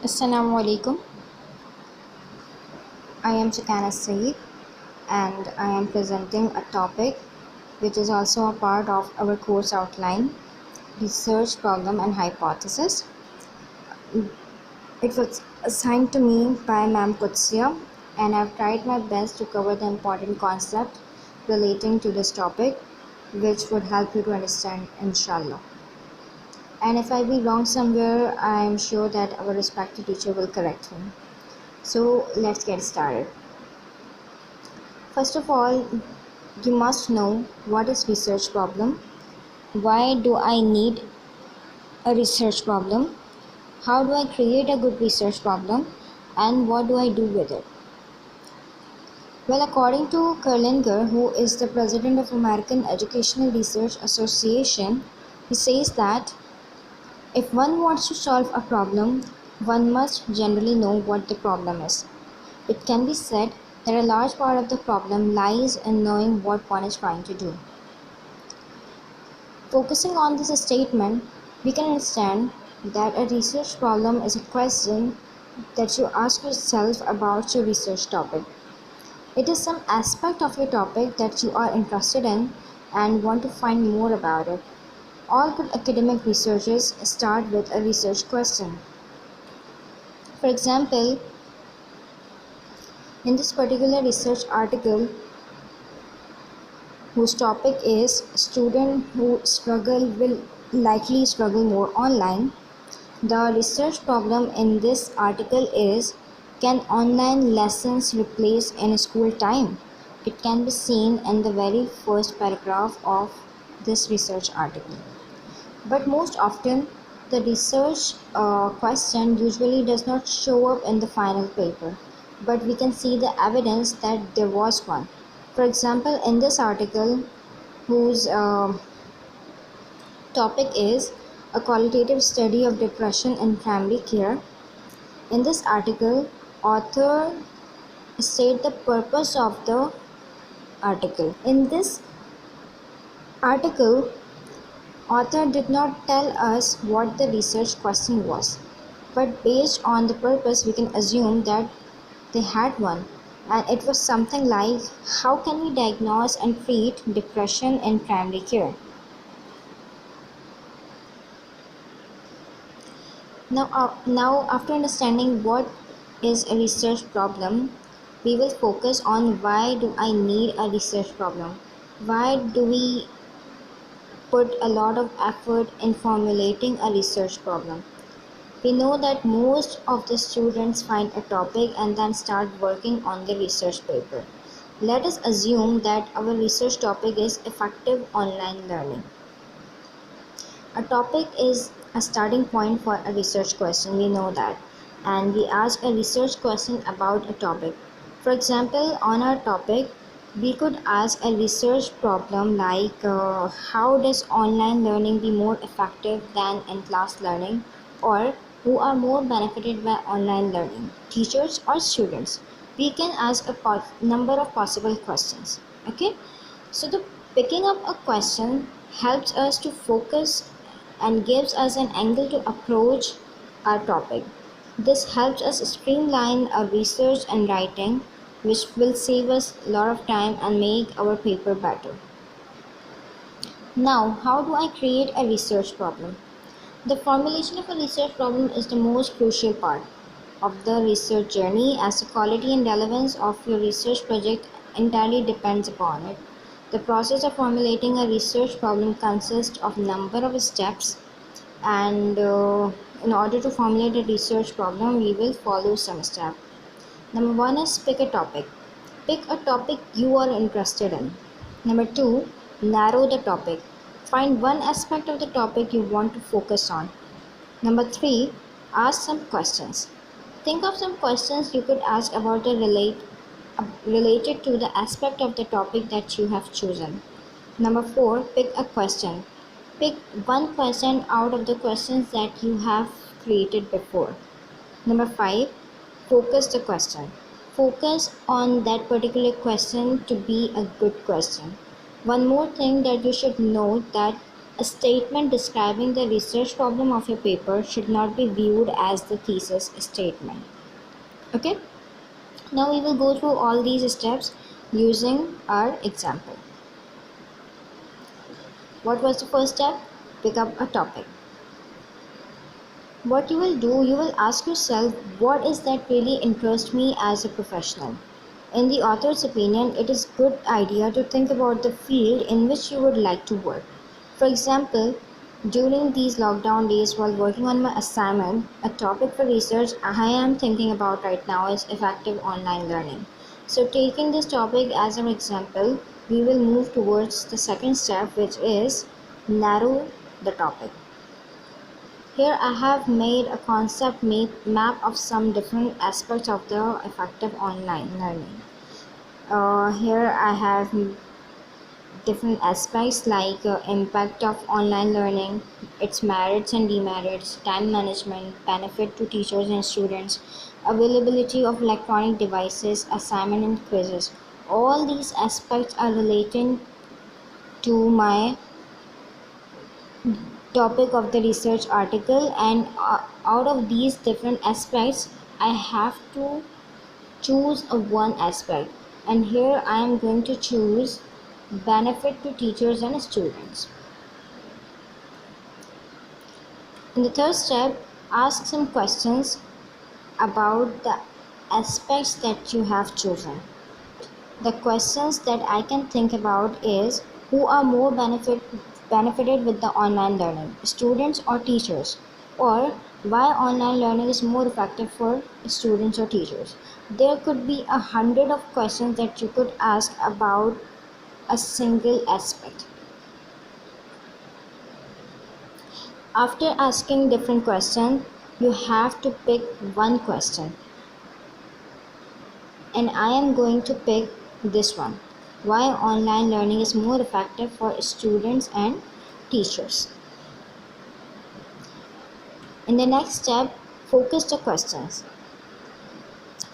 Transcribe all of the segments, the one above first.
Assalamu alaikum. I am Chakana Saeed and I am presenting a topic which is also a part of our course outline, research problem and hypothesis. It was assigned to me by Ma'am Kutsia and I've tried my best to cover the important concept relating to this topic which would help you to understand inshallah. And if I be wrong somewhere, I am sure that our respected teacher will correct me. So let's get started. First of all, you must know what is research problem, why do I need a research problem, how do I create a good research problem, and what do I do with it. Well, according to Kurlinger, who is the president of American Educational Research Association, he says that if one wants to solve a problem, one must generally know what the problem is. It can be said that a large part of the problem lies in knowing what one is trying to do. Focusing on this statement, we can understand that a research problem is a question that you ask yourself about your research topic. It is some aspect of your topic that you are interested in and want to find more about it. All good academic researchers start with a research question. For example, in this particular research article, whose topic is student who struggle will likely struggle more online, the research problem in this article is, can online lessons replace in school time? It can be seen in the very first paragraph of this research article. But most often, the research question usually does not show up in the final paper, but we can see the evidence that there was one. For example, in this article, whose topic is a qualitative study of depression in primary care, in this article, author state the purpose of the article. In this article, author did not tell us what the research question was, but based on the purpose, we can assume that they had one, and it was something like, how can we diagnose and treat depression in primary care? Now, after understanding what is a research problem, we will focus on why do I need a research problem? Why do we put a lot of effort in formulating a research problem? We know that most of the students find a topic and then start working on the research paper. Let us assume that our research topic is effective online learning. A topic is a starting point for a research question, we know that, and we ask a research question about a topic. For example, on our topic, we could ask a research problem like how does online learning be more effective than in-class learning, or who are more benefited by online learning, teachers or students. We can ask a number of possible questions. Okay, so the picking up a question helps us to focus and gives us an angle to approach our topic. This helps us streamline our research and writing, which will save us a lot of time and make our paper better. Now, how do I create a research problem? The formulation of a research problem is the most crucial part of the research journey, as the quality and relevance of your research project entirely depends upon it. The process of formulating a research problem consists of a number of steps, and in order to formulate a research problem, we will follow some steps. Number one is pick a topic. Pick a topic you are interested in. Number two, narrow the topic. Find one aspect of the topic you want to focus on. Number three, ask some questions. Think of some questions you could ask about related to the aspect of the topic that you have chosen. Number four, pick a question. Pick one question out of the questions that you have created before. Number five, focus the question. Focus on that particular question to be a good question. One more thing that you should note, that A statement describing the research problem of your paper should not be viewed as the thesis statement. Okay, now we will go through all these steps using our example. What was the first step? Pick up a topic. What you will do, you will ask yourself, what is that really interests me as a professional? In the author's opinion, it is a good idea to think about the field in which you would like to work. For example, during these lockdown days while working on my assignment, a topic for research I am thinking about right now is effective online learning. So taking this topic as an example, we will move towards the second step, which is narrow the topic. Here I have made a concept map of some different aspects of the effective online learning. Here I have different aspects like impact of online learning, its merits and demerits, time management, benefit to teachers and students, availability of electronic devices, assignment and quizzes. All these aspects are related to my topic of the research article, and out of these different aspects I have to choose one aspect, and here I am going to choose benefit to teachers and students. In the third step, ask some questions about the aspects that you have chosen. The questions that I can think about is, who are more benefited with the online learning, students or teachers? Or why online learning is more effective for students or teachers? There could be 100 of questions that you could ask about a single aspect. After asking different questions, you have to pick one question, and I am going to pick this one: why online learning is more effective for students and teachers. In the next step, focus the questions.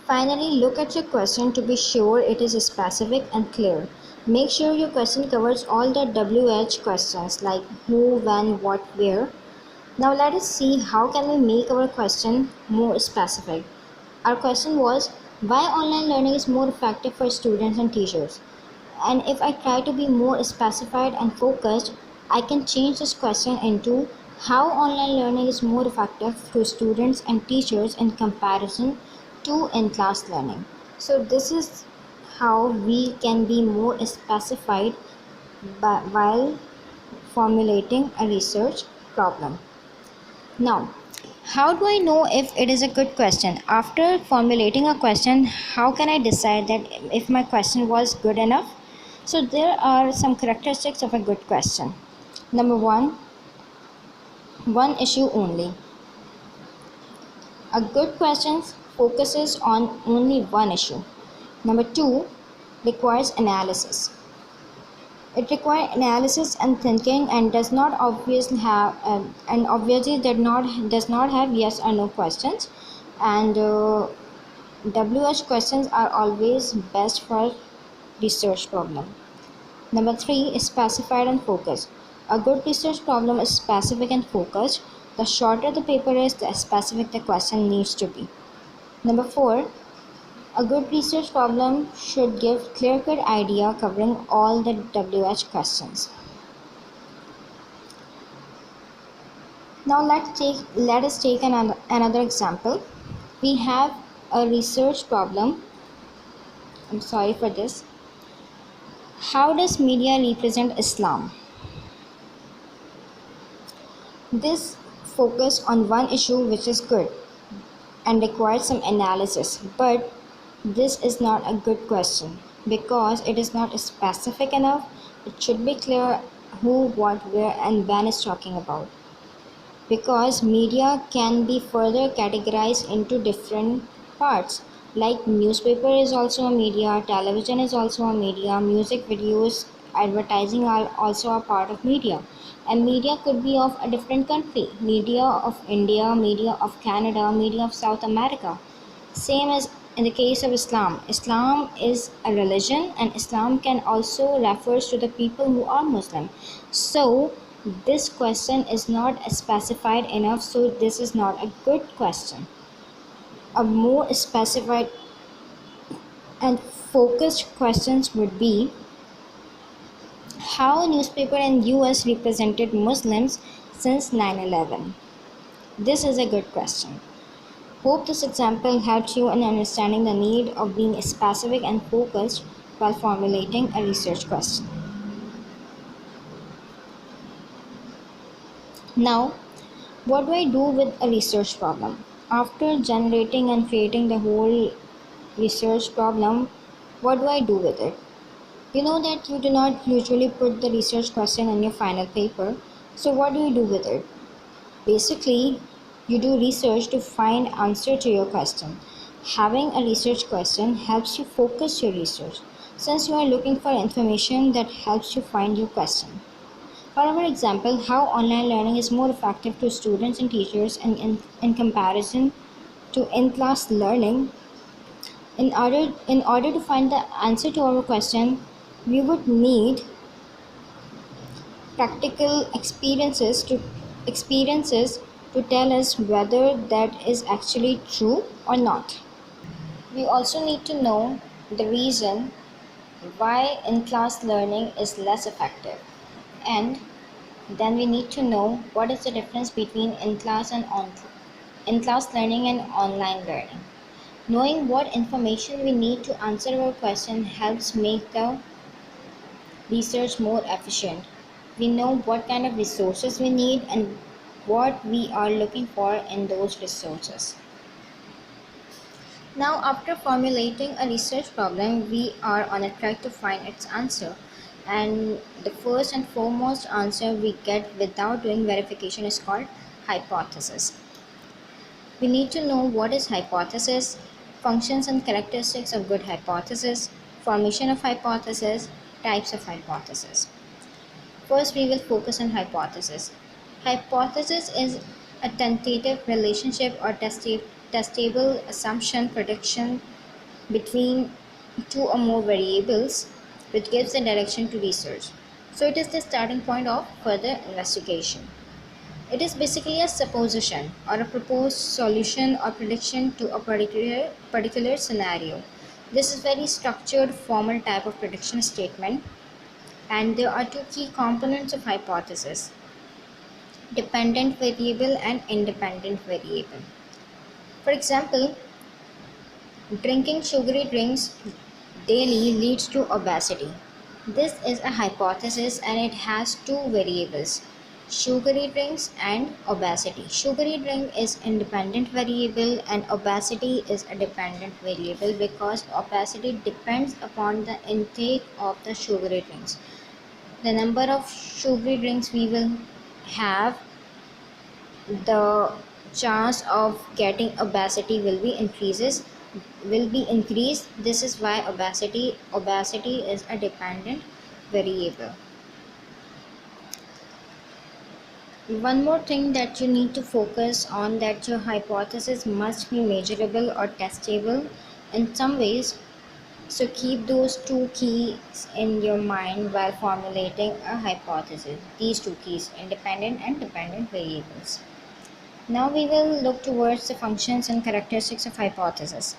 Finally, look at your question to be sure it is specific and clear. Make sure your question covers all the WH questions like who, when, what, where. Now let us see how can we make our question more specific. Our question was, why online learning is more effective for students and teachers? And if I try to be more specified and focused, I can change this question into how online learning is more effective for students and teachers in comparison to in-class learning. So this is how we can be more specified while formulating a research problem. Now, how do I know if it is a good question? After formulating a question, how can I decide that if my question was good enough? So there are some characteristics of a good question. Number one issue only. A good question focuses on only one issue. Number two, requires analysis. It requires analysis and thinking and does not obviously have and obviously does not have yes or no questions, and WH questions are always best for research problem. Number three is specified and focused. A good research problem is specific and focused. The shorter the paper is, the specific the question needs to be. Number four, a good research problem should give clear-cut idea covering all the WH questions. Now let us take another example. We have a research problem. I'm sorry for this. How does media represent Islam? This focus on one issue which is good and requires some analysis, but this is not a good question because it is not specific enough. It should be clear who, what, where, and when is talking about. Because media can be further categorized into different parts. Like newspaper is also a media, television is also a media, music videos, advertising are also a part of media. And media could be of a different country, media of India, media of Canada, media of South America. Same as in the case of Islam. Islam is a religion, and Islam can also refers to the people who are Muslim. So This question is not specified enough, so this is not a good question. A more specified and focused questions would be how newspaper in US represented Muslims since 9/11. This is a good question. Hope this example helps you in understanding the need of being specific and focused while formulating a research question. Now, what do I do with a research problem? After generating and creating the whole research problem, what do I do with it? You know that you do not usually put the research question in your final paper, so what do you do with it? Basically, you do research to find answer to your question. Having a research question helps you focus your research since you are looking for information that helps you find your question. For our example, how online learning is more effective to students and teachers in comparison to in-class learning. In order to find the answer to our question, we would need practical experiences to tell us whether that is actually true or not. We also need to know the reason why in-class learning is less effective, and then we need to know what is the difference between in-class learning and online learning. Knowing what information we need to answer our question helps make the research more efficient. We know what kind of resources we need and what we are looking for in those resources. Now, after formulating a research problem, we are on a track to find its answer. And the first and foremost answer we get without doing verification is called hypothesis. We need to know what is hypothesis, functions and characteristics of good hypothesis, formation of hypothesis, types of hypothesis. First, we will focus on hypothesis. Hypothesis is a tentative relationship or testable assumption prediction between two or more variables, which gives the direction to research. So it is the starting point of further investigation. It is basically a supposition or a proposed solution or prediction to a particular scenario. This is very structured, formal type of prediction statement, and there are two key components of hypothesis: dependent variable and independent variable. For example, drinking sugary drinks daily leads to obesity. This is a hypothesis and it has two variables: sugary drinks and obesity. Sugary drink is independent variable and obesity is a dependent variable because obesity depends upon the intake of the sugary drinks. The number of sugary drinks we will have, the chance of getting obesity will be increased. This is why obesity is a dependent variable. One more thing that you need to focus on, that your hypothesis must be measurable or testable in some ways. So keep those two keys in your mind while formulating a hypothesis. These two keys, independent and dependent variables. Now we will look towards the functions and characteristics of hypothesis.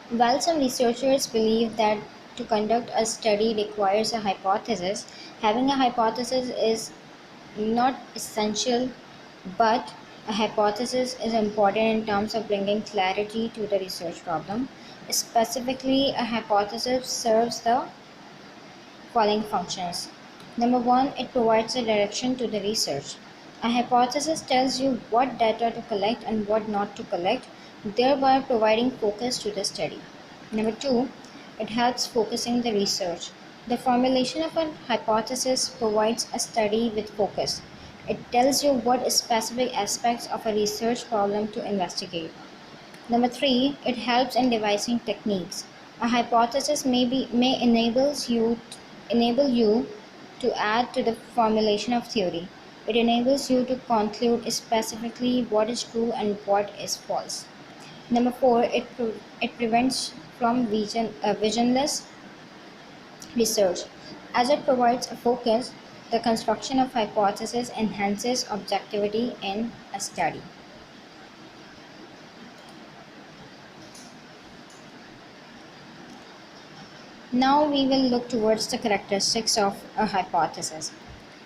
While some researchers believe that to conduct a study requires a hypothesis, having a hypothesis is not essential, but a hypothesis is important in terms of bringing clarity to the research problem. Specifically, a hypothesis serves the following functions. Number one, it provides a direction to the research. A hypothesis tells you what data to collect and what not to collect, thereby providing focus to the study. Number two, it helps focusing the research. The formulation of a hypothesis provides a study with focus. It tells you what specific aspects of a research problem to investigate. Number three, it helps in devising techniques. A hypothesis may enable you to add to the formulation of theory. It enables you to conclude specifically what is true and what is false. Number four, it prevents from visionless research. As it provides a focus, The construction of hypothesis enhances objectivity in a study. Now we will look towards the characteristics of a hypothesis.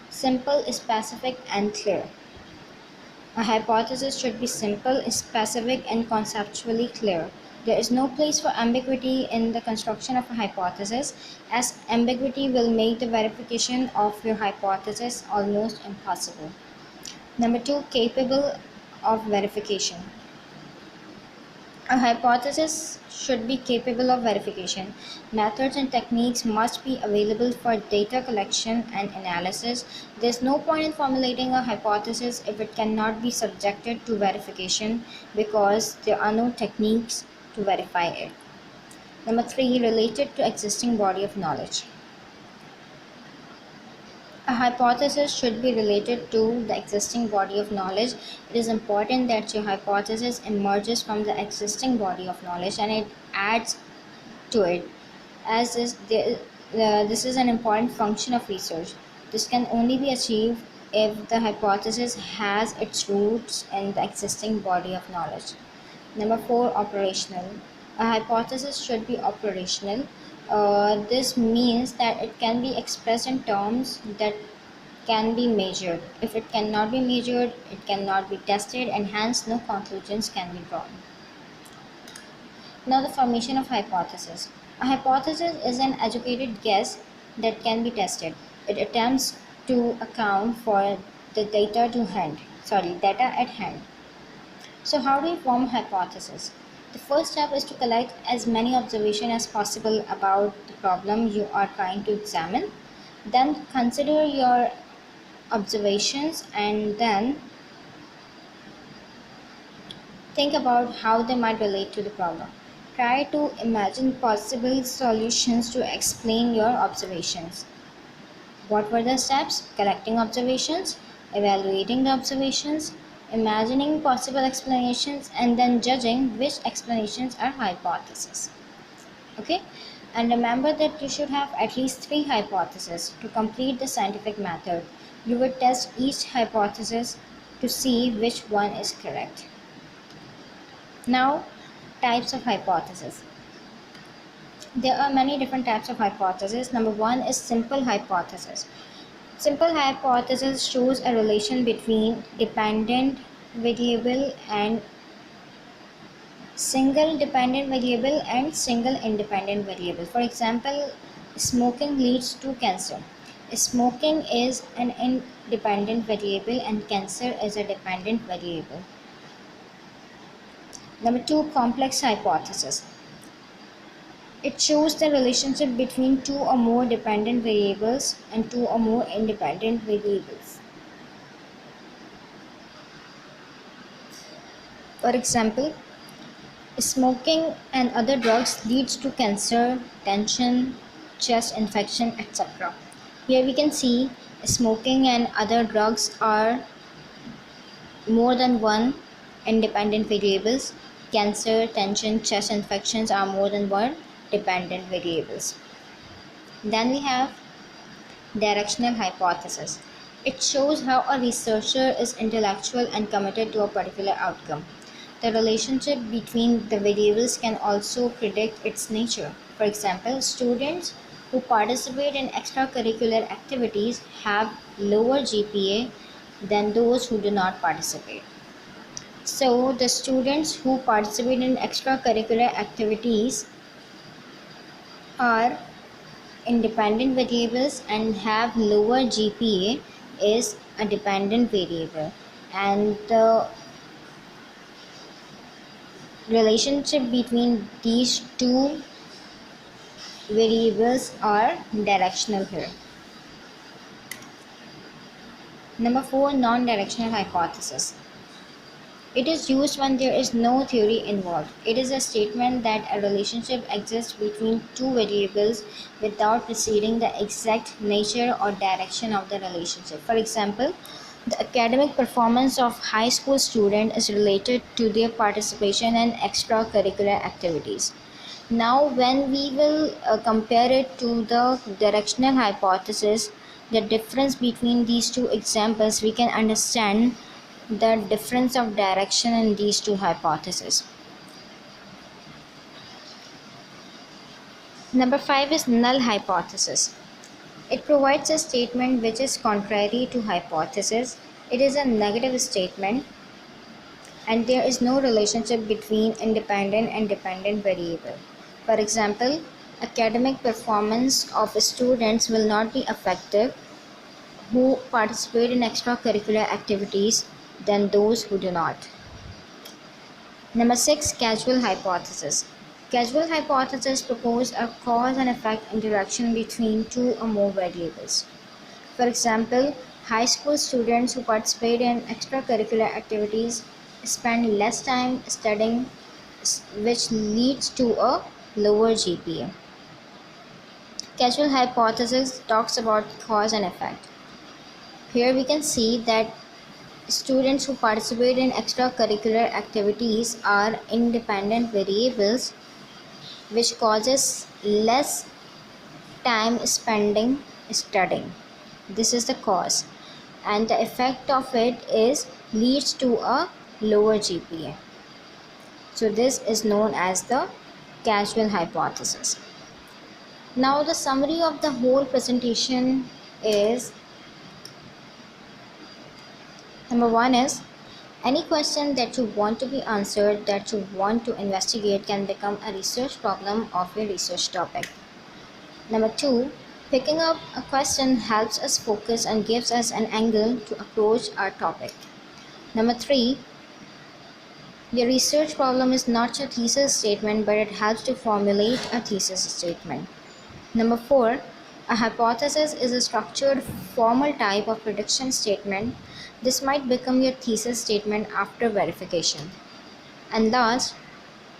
Simple, specific, and clear. A hypothesis should be simple, specific, and conceptually clear. There is no place for ambiguity in the construction of a hypothesis, as ambiguity will make the verification of your hypothesis almost impossible. Number two, capable of verification. A hypothesis should be capable of verification. Methods and techniques must be available for data collection and analysis. There is no point in formulating a hypothesis if it cannot be subjected to verification because there are no techniques to verify it. Number three, related to existing body of knowledge. A hypothesis should be related to the existing body of knowledge. It is important that your hypothesis emerges from the existing body of knowledge and it adds to it, as this is an important function of research. This can only be achieved if the hypothesis has its roots in the existing body of knowledge. Number four, operational. A hypothesis should be operational. This means that it can be expressed in terms that can be measured. If it cannot be measured, it cannot be tested, and hence no conclusions can be drawn. Now, the formation of hypothesis. A hypothesis is an educated guess that can be tested. It attempts to account for the data at hand. So how do you form a hypothesis? The first step is to collect as many observations as possible about the problem you are trying to examine. Then consider your observations and then think about how they might relate to the problem. Try to imagine possible solutions to explain your observations. What were the steps? Collecting observations, evaluating the observations, imagining possible explanations, and then judging which explanations are hypotheses. Okay, and remember that you should have at least 3 hypotheses to complete the scientific method. You would test each hypothesis to see which one is correct. Now, types of hypotheses. There are many different types of hypotheses. Number one is simple hypothesis. Simple hypothesis shows a relation between dependent variable and single dependent variable and single independent variable. For example, smoking leads to cancer. Smoking is an independent variable and cancer is a dependent variable. Number two, complex hypothesis. It shows the relationship between 2 or more dependent variables and 2 or more independent variables. For example, smoking and other drugs leads to cancer, tension, chest infection, etc. Here we can see smoking and other drugs are more than one independent variables. Cancer, tension, chest infections are more than one dependent variables. Then we have directional hypothesis. It shows how a researcher is intellectual and committed to a particular outcome. The relationship between the variables can also predict its nature. For example, students who participate in extracurricular activities have lower GPA than those who do not participate. So, the students who participate in extracurricular activities are independent variables and have lower GPA is a dependent variable, and the relationship between these two variables are directional here. Number 4, non-directional hypothesis. It is used when there is no theory involved. It is a statement that a relationship exists between 2 variables without preceding the exact nature or direction of the relationship. For example, the academic performance of high school student is related to their participation in extracurricular activities. Now, when we will compare it to the directional hypothesis, the difference between these two examples, we can understand the difference of direction in these two hypotheses. Number 5 is null hypothesis. It provides a statement which is contrary to hypothesis. It is a negative statement and there is no relationship between independent and dependent variable. For example, academic performance of students will not be effective who participate in extracurricular activities than those who do not. Number 6, causal hypothesis. Causal hypothesis propose a cause and effect interaction between two or more variables. For example, high school students who participate in extracurricular activities spend less time studying, which leads to a lower GPA. Causal hypothesis talks about cause and effect. Here we can see that students who participate in extracurricular activities are independent variables which causes less time spending studying. This is the cause, and the effect of it is leads to a lower GPA. So this is known as the causal hypothesis. Now the summary of the whole presentation is: number 1 is any question that you want to be answered, that you want to investigate, can become a research problem of your research topic. Number 2, picking up a question helps us focus and gives us an angle to approach our topic. Number 3, your research problem is not your thesis statement, but it helps to formulate a thesis statement. Number 4, a hypothesis is a structured formal type of prediction statement. This might become your thesis statement after verification. And last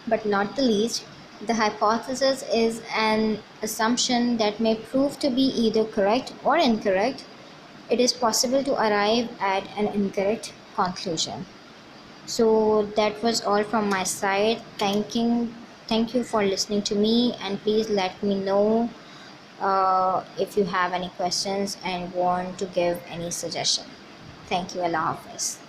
but not the least, the hypothesis is an assumption that may prove to be either correct or incorrect. It is possible to arrive at an incorrect conclusion. So that was all from my side. Thank you for listening to me, and please let me know if you have any questions and want to give any suggestion. Thank you. Allah Hafiz.